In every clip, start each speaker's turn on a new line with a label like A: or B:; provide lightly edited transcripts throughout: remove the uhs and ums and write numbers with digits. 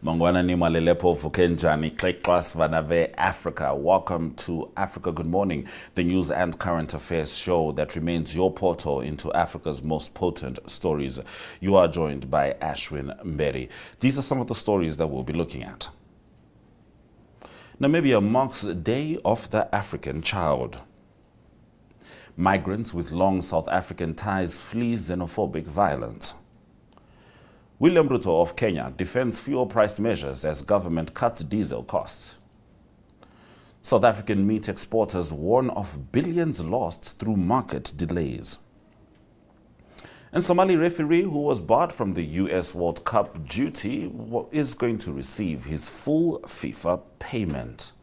A: Mangwana ni malelepo fukenjani kleklas vanave Africa. Welcome to Africa Good Morning, the news and current affairs show that remains your portal into Africa's most potent stories. You are joined by Ashwin Mberi. These are some of the stories that we'll be looking at. Namibia marks the Day of the African Child. Migrants with long South African ties flee xenophobic violence. William Ruto of Kenya defends fuel price measures as government cuts diesel costs. South African meat exporters warn of billions lost through market delays. And Somali referee who was barred from the US World Cup duty is going to receive his full FIFA payment.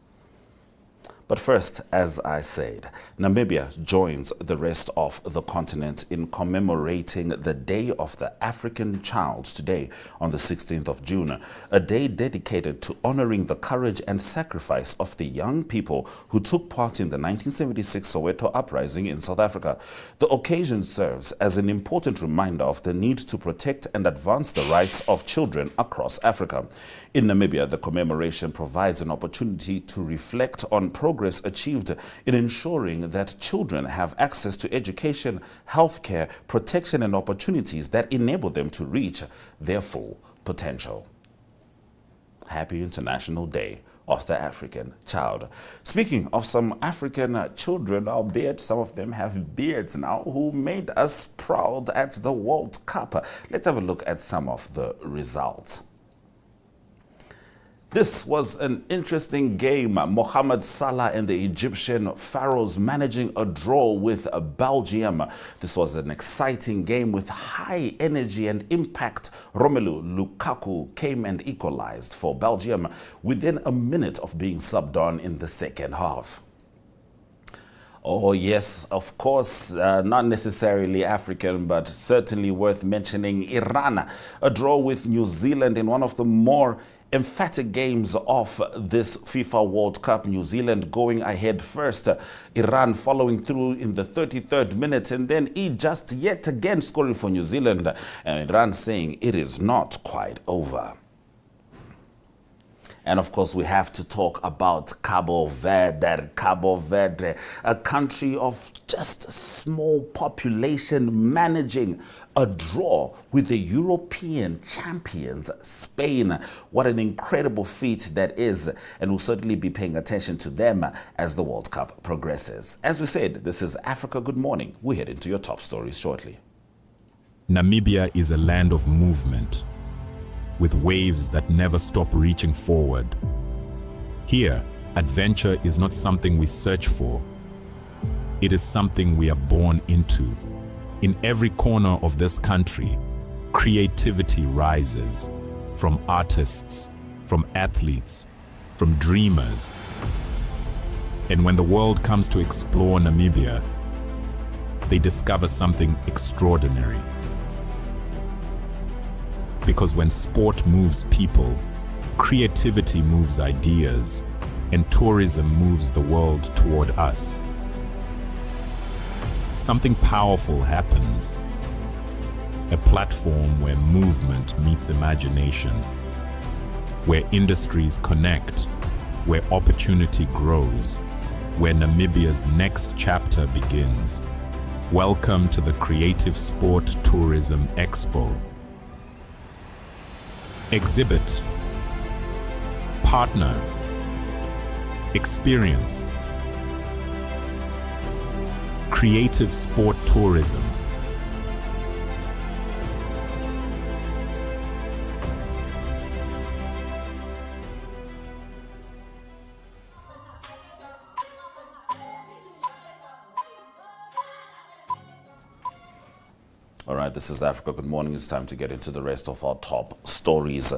A: But first, as I said, Namibia joins the rest of the continent in commemorating the Day of the African Child today on the 16th of June, a day dedicated to honoring the courage and sacrifice of the young people who took part in the 1976 Soweto uprising in South Africa. The occasion serves as an important reminder of the need to protect and advance the rights of children across Africa. In Namibia, the commemoration provides an opportunity to reflect on progress achieved in ensuring that children have access to education, healthcare, protection, and opportunities that enable them to reach their full potential. Happy International Day of the African Child. Speaking of some African children, albeit some of them have beards now, who made us proud at the World Cup. Let's have a look at some of the results. This was an interesting game. Mohamed Salah and the Egyptian Pharaohs managing a draw with Belgium. This was an exciting game with high energy and impact. Romelu Lukaku came and equalized for Belgium within a minute of being subbed on in the second half. Oh yes, of course, not necessarily African, but certainly worth mentioning Iran. A draw with New Zealand in one of the more emphatic games of this FIFA World Cup. New Zealand going ahead first, Iran following through in the 33rd minute, and then just yet again scoring for New Zealand, and Iran saying it is not quite over. And of course, we have to talk about Cabo Verde, a country of just a small population managing a draw with the European champions, Spain. What an incredible feat that is, and we'll certainly be paying attention to them as the World Cup progresses. As we said, this is Africa Good Morning. We head into your top stories shortly.
B: Namibia is a land of movement, with waves that never stop reaching forward. Here, adventure is not something we search for. It is something we are born into. In every corner of this country, creativity rises, from artists, from athletes, from dreamers. And when the world comes to explore Namibia, they discover something extraordinary. Because when sport moves people, creativity moves ideas, and tourism moves the world toward us. Something powerful happens. A platform where movement meets imagination, where industries connect, where opportunity grows, where Namibia's next chapter begins. Welcome to the Creative Sport Tourism Expo. Exhibit, partner, experience. Creative sport tourism.
A: All right, this is Africa Good Morning. It's time to get into the rest of our top stories.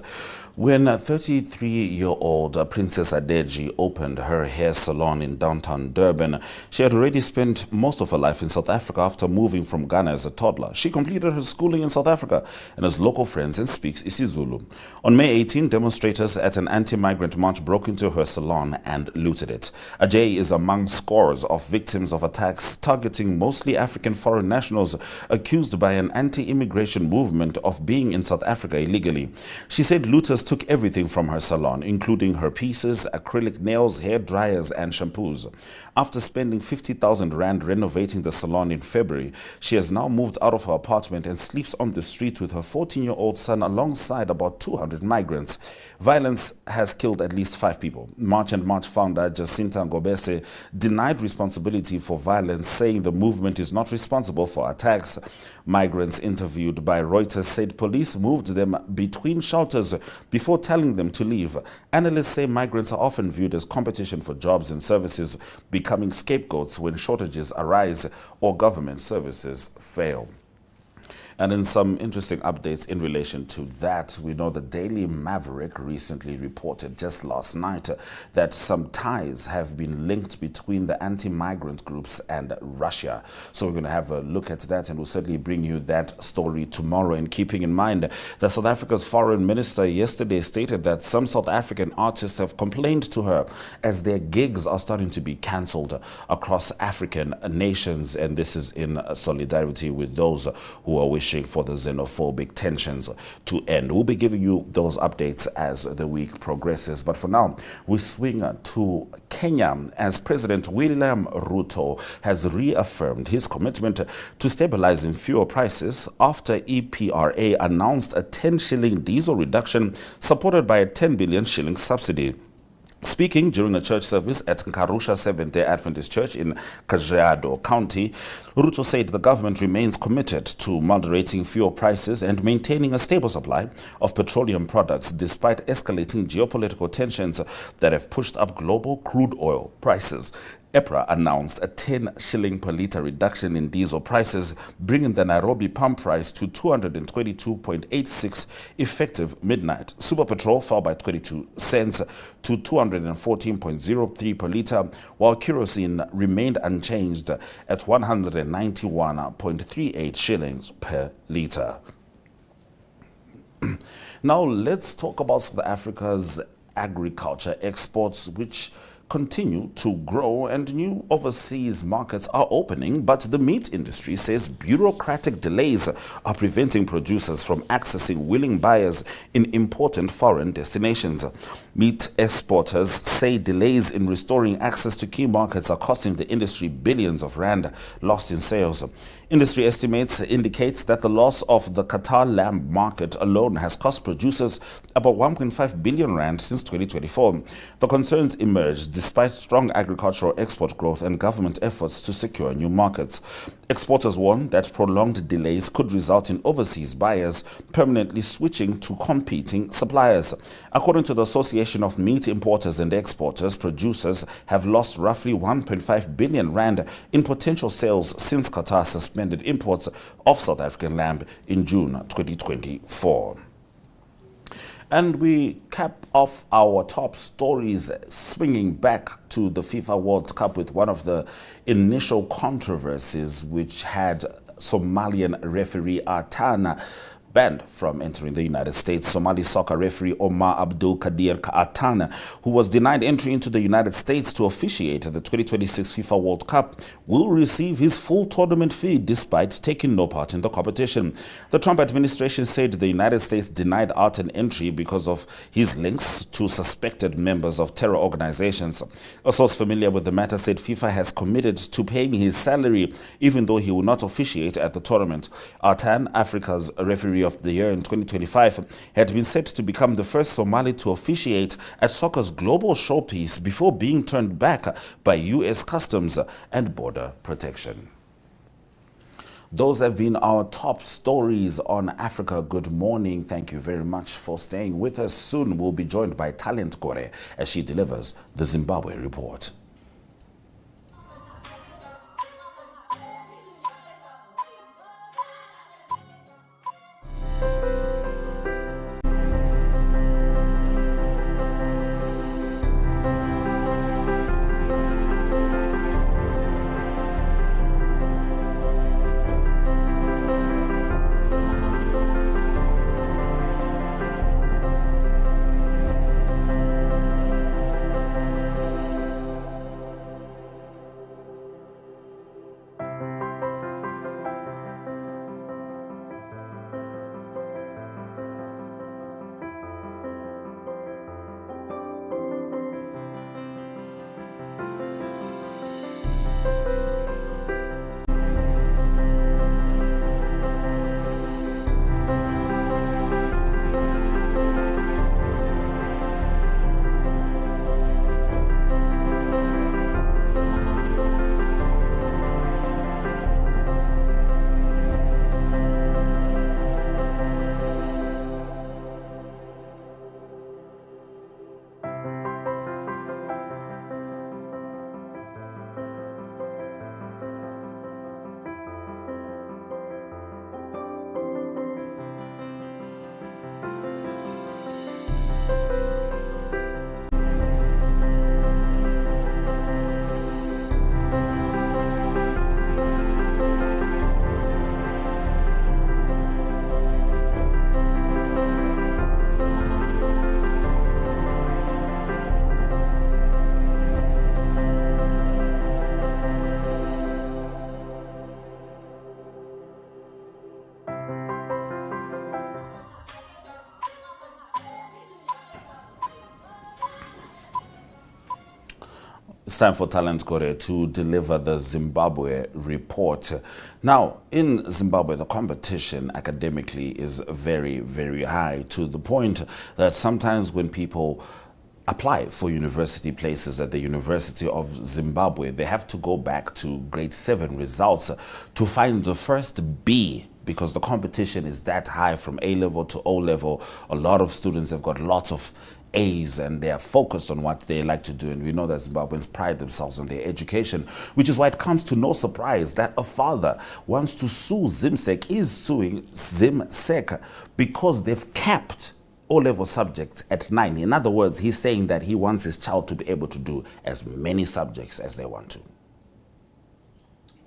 A: When 33-year-old Princess Adeji opened her hair salon in downtown Durban, she had already spent most of her life in South Africa after moving from Ghana as a toddler. She completed her schooling in South Africa and has local friends and speaks isiZulu. On May 18, demonstrators at an anti-migrant march broke into her salon and looted it. Ajay is among scores of victims of attacks targeting mostly African foreign nationals accused by an anti-immigration movement of being in South Africa illegally. She said looters took everything from her salon, including her pieces, acrylic nails, hair dryers and shampoos. After spending 50,000 rand renovating the salon in February, she has now moved out of her apartment and sleeps on the street with her 14-year-old son alongside about 200 migrants. Violence has killed at least 5 people. March and March founder Jacinta Ngobese denied responsibility for violence, saying the movement is not responsible for attacks. Migrants interviewed by Reuters said police moved them between shelters before telling them to leave. Analysts say migrants are often viewed as competition for jobs and services, becoming scapegoats when shortages arise or government services fail. And in some interesting updates in relation to that, we know the Daily Maverick recently reported just last night that some ties have been linked between the anti-migrant groups and Russia. So we're going to have a look at that, and we'll certainly bring you that story tomorrow. And keeping in mind that South Africa's foreign minister yesterday stated that some South African artists have complained to her as their gigs are starting to be cancelled across African nations, and this is in solidarity with those who are wishing for the xenophobic tensions to end. We'll be giving you those updates as the week progresses. But for now, we swing to Kenya as President William Ruto has reaffirmed his commitment to stabilizing fuel prices after EPRA announced a 10 shilling diesel reduction supported by a 10 billion shilling subsidy. Speaking during a church service at Nkarusha Seventh-day Adventist Church in Kajiado County, Ruto said the government remains committed to moderating fuel prices and maintaining a stable supply of petroleum products despite escalating geopolitical tensions that have pushed up global crude oil prices. EPRA announced a 10 shilling per litre reduction in diesel prices, bringing the Nairobi pump price to 222.86 effective midnight. Super Petrol fell by 22 cents to 214.03 per litre, while kerosene remained unchanged at 191.38 shillings per litre. Now let's talk about South Africa's agriculture exports, which continue to grow and new overseas markets are opening, but the meat industry says bureaucratic delays are preventing producers from accessing willing buyers in important foreign destinations. Meat exporters say delays in restoring access to key markets are costing the industry billions of rand lost in sales. Industry estimates indicates that the loss of the Qatar lamb market alone has cost producers about 1.5 billion rand since 2024. The concerns emerged despite strong agricultural export growth and government efforts to secure new markets. Exporters warn that prolonged delays could result in overseas buyers permanently switching to competing suppliers. According to the Association of Meat Importers and Exporters, producers have lost roughly 1.5 billion rand in potential sales since Qatar suspended imports of South African lamb in June 2024. And we cap off our top stories swinging back to the FIFA World Cup with one of the initial controversies which had Somalian referee Artan banned from entering the United States. Somali soccer referee Omar Abdulkadir Artan, who was denied entry into the United States to officiate the 2026 FIFA World Cup, will receive his full tournament fee despite taking no part in the competition. The Trump administration said the United States denied Artan entry because of his links to suspected members of terror organizations. A source familiar with the matter said FIFA has committed to paying his salary even though he will not officiate at the tournament. Artan, Africa's referee of the year in 2025, had been set to become the first Somali to officiate at soccer's global showpiece before being turned back by U.S. Customs and Border Protection. Those have been our top stories on Africa. Good morning. Thank you very much for staying with us. Soon we'll be joined by talent Gore as she delivers the Zimbabwe report. It's time for Talent Gore to deliver the Zimbabwe report. Now, in Zimbabwe, the competition academically is very, very high, to the point that sometimes when people apply for university places at the University of Zimbabwe, they have to go back to grade 7 results to find the first B, because the competition is that high from A level to O level. A lot of students have got lots of A's and they are focused on what they like to do, and we know that Zimbabweans pride themselves on their education, which is why it comes to no surprise that a father wants to sue ZIMSEC, is suing ZIMSEC because they've capped O-level subjects at 9. In other words, he's saying that he wants his child to be able to do as many subjects as they want to.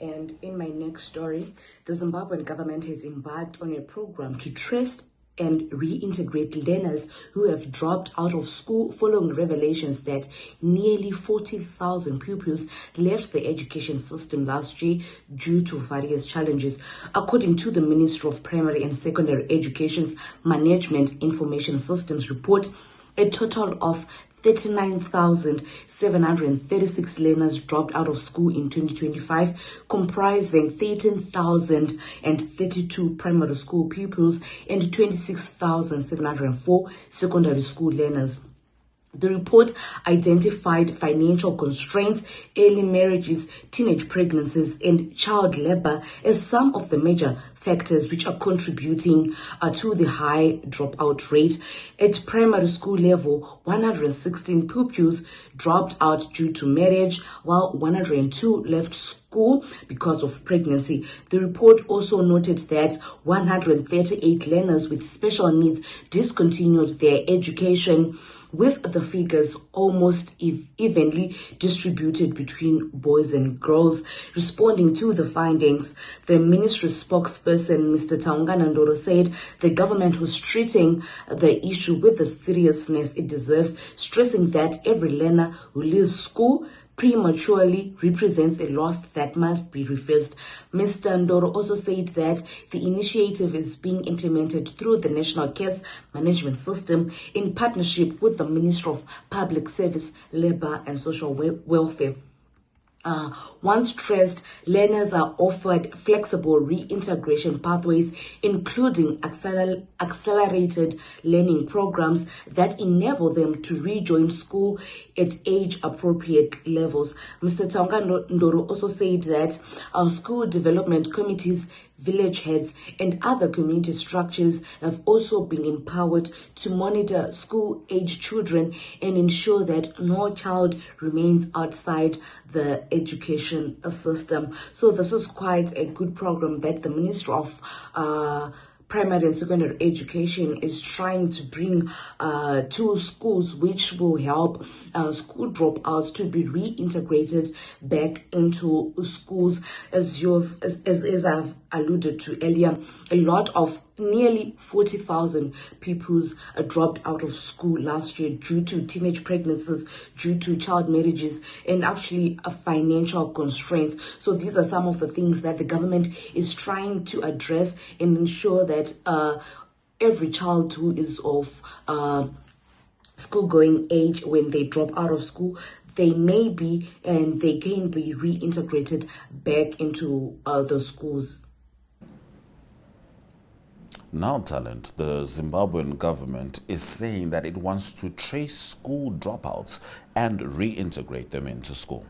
C: And in my next story, the Zimbabwean government has embarked on a program to trace and reintegrate learners who have dropped out of school following revelations that nearly 40,000 pupils left the education system last year due to various challenges. According to the Ministry of Primary and Secondary Education's Management Information Systems report, a total of 39,736 learners dropped out of school in 2025, comprising 13,032 primary school pupils and 26,704 secondary school learners. The report identified financial constraints, early marriages, teenage pregnancies, and child labor as some of the major factors which are contributing to the high dropout rate. At primary school level, 116 pupils dropped out due to marriage, while 102 left school because of pregnancy. The report also noted that 138 learners with special needs discontinued their education, with the figures almost evenly distributed between boys and girls. Responding to the findings, the ministry spokesperson, Mr. Taungana Ndoro, said the government was treating the issue with the seriousness it deserves, stressing that every learner who leaves school prematurely represents a loss that must be reversed. Mr. Ndoro also said that the initiative is being implemented through the National Case Management System in partnership with the Ministry of Public Service, Labour and Social Welfare. Once stressed, learners are offered flexible reintegration pathways, including accelerated learning programs that enable them to rejoin school at age-appropriate levels. Mr. Taungana Ndoro also said that school development committees, village heads, and other community structures have also been empowered to monitor school-age children and ensure that no child remains outside the education system. So this is quite a good program that the Ministry of Primary and Secondary Education is trying to bring to schools, which will help school dropouts to be reintegrated back into schools. As I've alluded to earlier, a lot of nearly 40,000 pupils dropped out of school last year due to teenage pregnancies, due to child marriages, and actually financial constraints. So these are some of the things that the government is trying to address and ensure that every child who is of school-going age, when they drop out of school, they may be and they can be reintegrated back into the schools.
A: Now, Talent, the Zimbabwean government is saying that it wants to trace school dropouts and reintegrate them into school.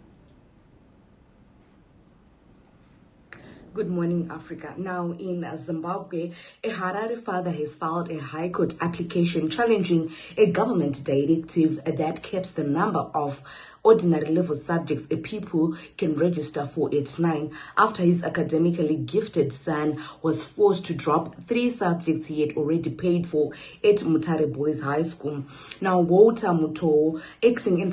C: Good morning, Africa. Now, in Zimbabwe, a Harare father has filed a High Court application challenging a government directive that caps the number of ordinary level subjects a pupil can register for at 9 after his academically gifted son was forced to drop 3 subjects he had already paid for at Mutare Boys High School. Now, Walter Muto, acting in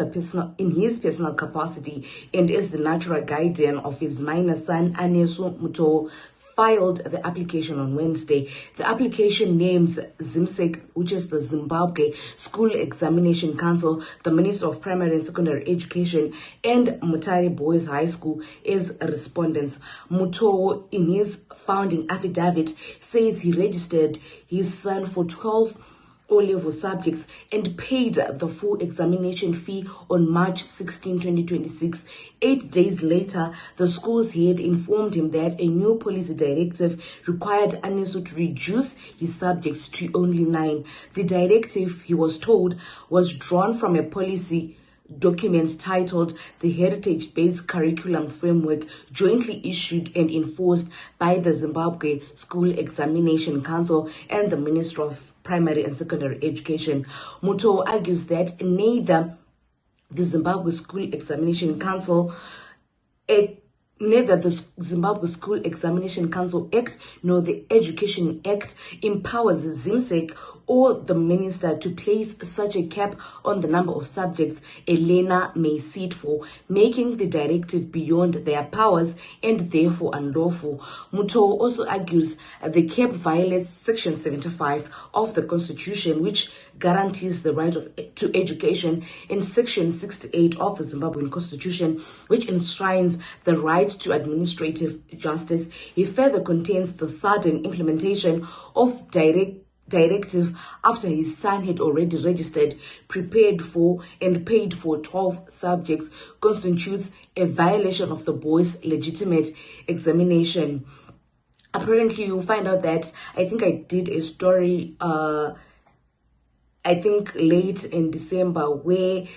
C: his personal capacity and as the natural guardian of his minor son, Anesu Muto, filed the application on Wednesday. The application names ZIMSEC, which is the Zimbabwe School Examination Council, the Minister of Primary and Secondary Education, and Mutare Boys High School as respondents. Muto, in his founding affidavit, says he registered his son for 12 O-level subjects and paid the full examination fee on March 16, 2026. 8 days later, the school's head informed him that a new policy directive required Aniso to reduce his subjects to only 9. The directive, he was told, was drawn from a policy document titled the Heritage-Based Curriculum Framework, jointly issued and enforced by the Zimbabwe School Examination Council and the Ministry of Primary and Secondary Education. Ruto argues that neither the Zimbabwe School Examination Council Neither the Zimbabwe School Examination Council Act nor the Education Act empowers ZIMSEC or the minister to place such a cap on the number of subjects a learner may sit for, making the directive beyond their powers and therefore unlawful. Ruto also argues the cap violates Section 75 of the Constitution, which guarantees the right to education, and Section 68 of the Zimbabwean Constitution, which enshrines the right to administrative justice. He further contends the sudden implementation of directive after his son had already registered, prepared for and paid for 12 subjects constitutes a violation of the boy's legitimate examination. Apparently, you'll find out that I think I did a story I think late in December, where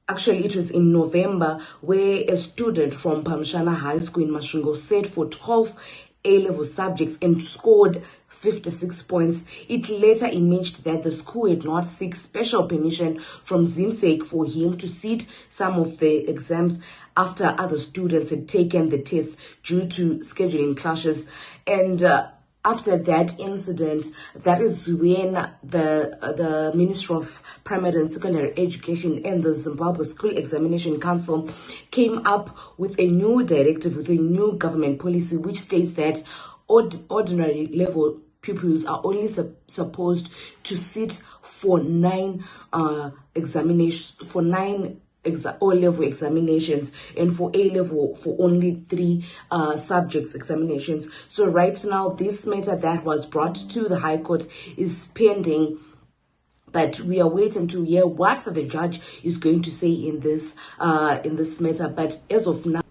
C: actually it was in November, where a student from Pamshana High School in Masvingo sat for 12 A-level subjects and scored 56 points. It later emerged that the school had not sought special permission from ZIMSEC for him to sit some of the exams after other students had taken the tests due to scheduling clashes. And after that incident, that is when the Ministry of Primary and Secondary Education and the Zimbabwe School Examination Council came up with a new directive, with a new government policy, which states that ordinary level pupils are only supposed to sit for 9 examinations, for 9 O-level examinations, and for A-level for only 3 subjects examinations. So right now, this matter that was brought to the High Court is pending, but we are waiting to hear what the judge is going to say in this matter. But as of now,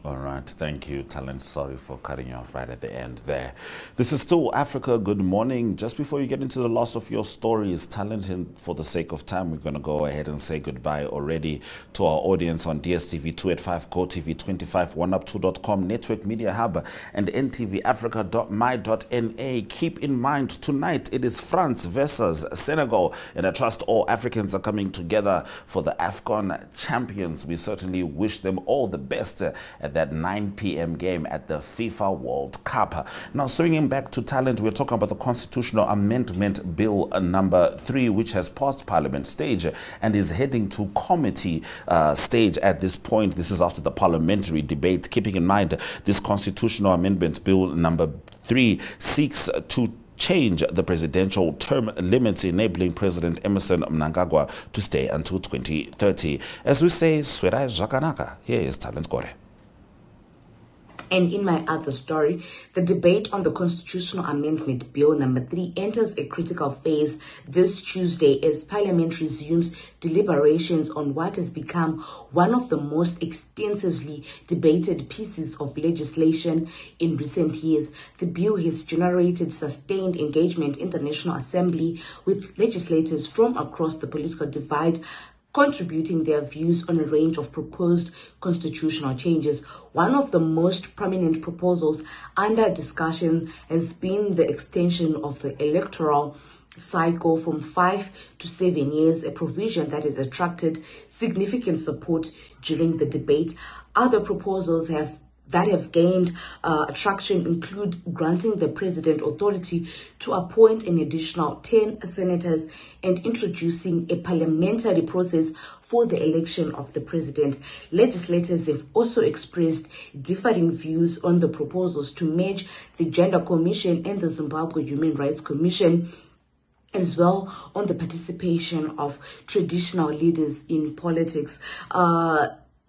A: all right, thank you, Talent. Sorry for cutting you off right at the end there. This is still Africa. Good morning. Just before you get into the loss of your stories, Talent, and for the sake of time, we're going to go ahead and say goodbye already to our audience on DSTV 285, GOTV 25, oneup2.com, Network Media Hub, and NTVAFRIKA.MY.NA. Keep in mind, tonight it is France versus Senegal, and I trust all Africans are coming together for the AFCON champions. We certainly wish them all the best at that 9 p.m. game at the FIFA World Cup. Now, swinging back to Talent, we're talking about the Constitutional Amendment Bill number 3, which has passed Parliament stage and is heading to committee stage at this point. This is after the parliamentary debate. Keeping in mind, this Constitutional Amendment Bill number 3 seeks to change the presidential term limits, enabling President Emmerson Mnangagwa to stay until 2030. As we say, Swera Zvakanaka. Here is Talent Gore.
C: And in my other story, the debate on the Constitutional Amendment Bill number 3 enters a critical phase this Tuesday as Parliament resumes deliberations on what has become one of the most extensively debated pieces of legislation in recent years. The bill has generated sustained engagement in the National Assembly, with legislators from across the political divide contributing their views on a range of proposed constitutional changes. One of the most prominent proposals under discussion has been the extension of the electoral cycle from 5 to 7 years, a provision that has attracted significant support during the debate. Other proposals that have gained traction include granting the president authority to appoint an additional 10 senators and introducing a parliamentary process for the election of the president. Legislators have also expressed differing views on the proposals to merge the Gender Commission and the Zimbabwe Human Rights Commission, as well on the participation of traditional leaders in politics.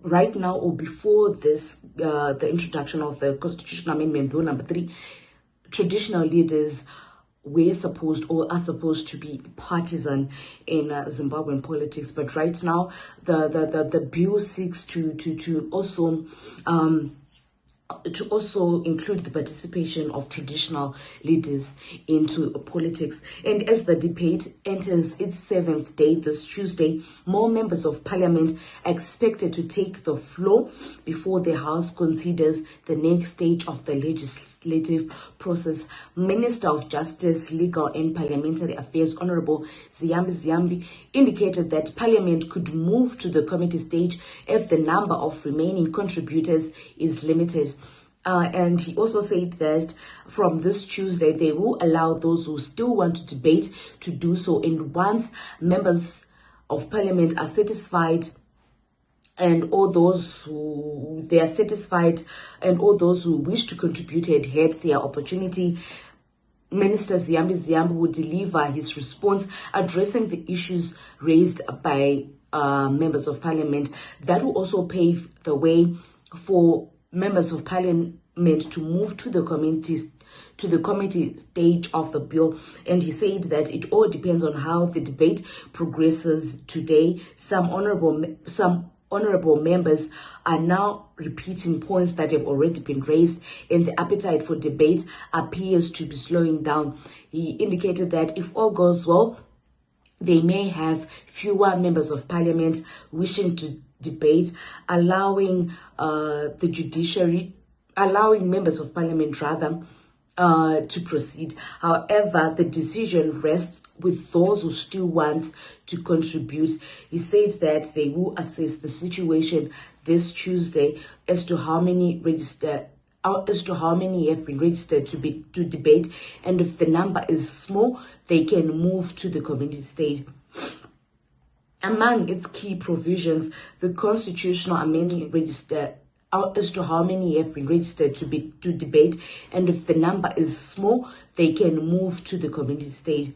C: Right now, or before this, the introduction of the Constitutional Amendment Bill number 3, traditional leaders were supposed or are supposed to be partisan in Zimbabwean politics. But right now, the bill seeks to also include the participation of traditional leaders into politics. And as the debate enters its 7th day this Tuesday, more members of parliament are expected to take the floor before the House considers the next stage of the legislative process. Minister of Justice, Legal and Parliamentary Affairs, Honorable Ziyambi indicated that Parliament could move to the committee stage if the number of remaining contributors is limited. And he also said that from this Tuesday, they will allow those who still want to debate to do so. And once members of Parliament are satisfied, and all those who wish to contribute had their opportunity, Minister Ziyambi will deliver his response addressing the issues raised by members of Parliament. That will also pave the way for members of Parliament to move to the committee stage of the bill. And he said that it all depends on how the debate progresses today. Some honorable members are now repeating points that have already been raised, and the appetite for debate appears to be slowing down. He indicated that if all goes well, they may have fewer members of Parliament wishing to debate, allowing members of Parliament to proceed. However, the decision rests with those who still want to contribute. He says that they will assess the situation this Tuesday as to how many have been registered to debate, and if the number is small, they can move to the committee stage. Among its key provisions, the constitutional amendment as to how many have been registered to debate, and if the number is small, they can move to the committee stage.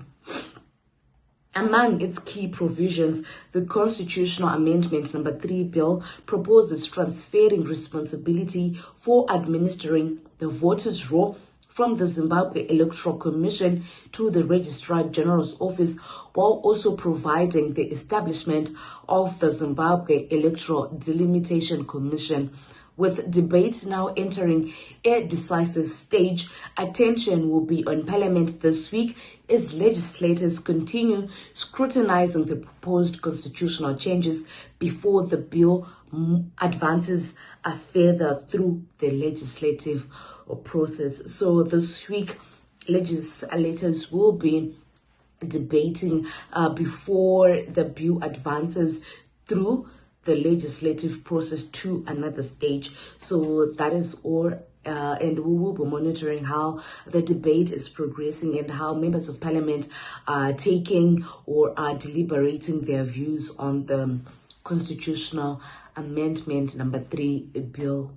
C: Among its key provisions, the Constitutional Amendment Number 3 bill proposes transferring responsibility for administering the voters' roll from the Zimbabwe Electoral Commission to the Registrar General's Office, while also providing the establishment of the Zimbabwe Electoral Delimitation Commission. With debates now entering a decisive stage, attention will be on Parliament this week as legislators continue scrutinizing the proposed constitutional changes before the bill advances further through the legislative process. So this week, legislators will be debating before the bill advances through the legislative process to another stage. So that is all, and we will be monitoring how the debate is progressing and how members of Parliament are taking or are deliberating their views on the Constitutional Amendment Number 3 bill.